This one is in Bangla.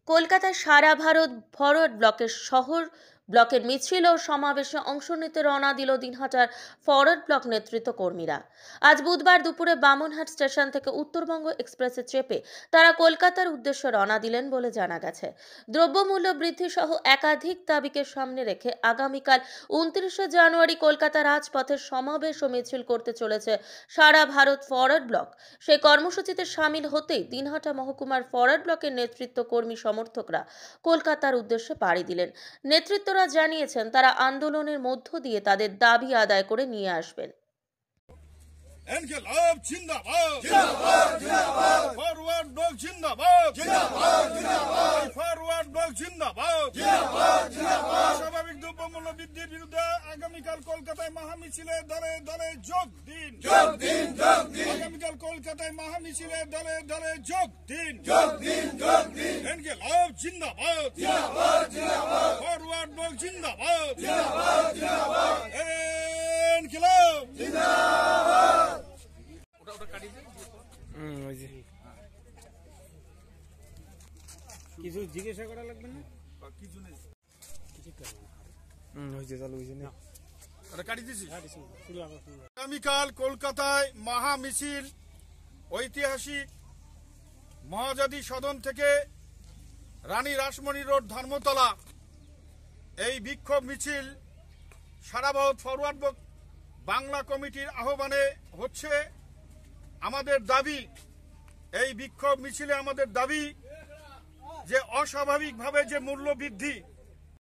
কলকাতায় সারা ভারত ফরওয়ার্ড ব্লকের শহর ব্লকের মিছিল ও সমাবেশে অংশ নিতে রওনা দিল দিনহাটার ফরওয়ার্ড ব্লক নেতৃত্ব কর্মীরা। আজ বুধবার দুপুরে বামনহাট স্টেশন থেকে উত্তরবঙ্গ এক্সপ্রেসে চেপে তারা কলকাতার উদ্দেশ্যে রওনা দিলেন বলে জানা গেছে। দ্রব্যমূল্য বৃদ্ধি সহ একাধিক দাবিকে সামনে রেখে আগামীকাল 29শে জানুয়ারি কলকাতা রাজপথে সমাবেশ ও মিছিল করতে চলেছে সারা ভারত ফরওয়ার্ড ব্লক। সেই কর্মসূচিতে সামিল হতেই দিনহাটা মহকুমার ফরওয়ার্ড ব্লকের নেতৃত্ব কর্মী সমর্থকরা কলকাতার উদ্দেশ্যে পাড়ি দিলেন। নেতৃত্বরা জানিয়েছেন তারা আন্দোলনের মধ্য দিয়ে তাদের দাবি আদায় করে নিয়ে আসবেন। ইনকিলাব জিন্দাবাদ জিন্দাবাদ জিন্দাবাদ ফরওয়ার্ড ব্লক জিন্দাবাদ জিন্দাবাদ জিন্দাবাদ ফরওয়ার্ড ব্লক জিন্দাবাদ জিন্দাবাদ জিন্দাবাদ স্বাভাবিক দ্রব্যমূল্য বৃদ্ধির বিরুদ্ধে আগামীকাল কলকাতায় মহামিছিলে দলে দলে যোগ দিন যোগ দিন যোগ দিন আগামীকাল কলকাতায় মহামিছিলে দলে দলে যোগ দিন যোগ দিন যোগ দিন ইনকিলাব জিন্দাবাদ জিন্দাবাদ জিন্দাবাদ ফরওয়ার্ড ব্লক জিন্দাবাদ জিন্দাবাদ জিন্দাবাদ ইনকিলাব জিন্দাবাদ। কিছু জিজ্ঞাসা করা লাগবে না, কিছু নেই। আগামীকাল কলকাতায় মহা মিছিল ঐতিহাসিক মহাজাতি সদন থেকে রানী রাসমণি রোড ধর্মতলা এই বিক্ষোভ মিছিল সারা ভারত ফরওয়ার্ড ব্লক বাংলা কমিটির আহ্বানে হচ্ছে। আমাদের দাবি, এই বিক্ষোভ মিছিলে আমাদের দাবি যে অস্বাভাবিকভাবে যে মূল্য বৃদ্ধি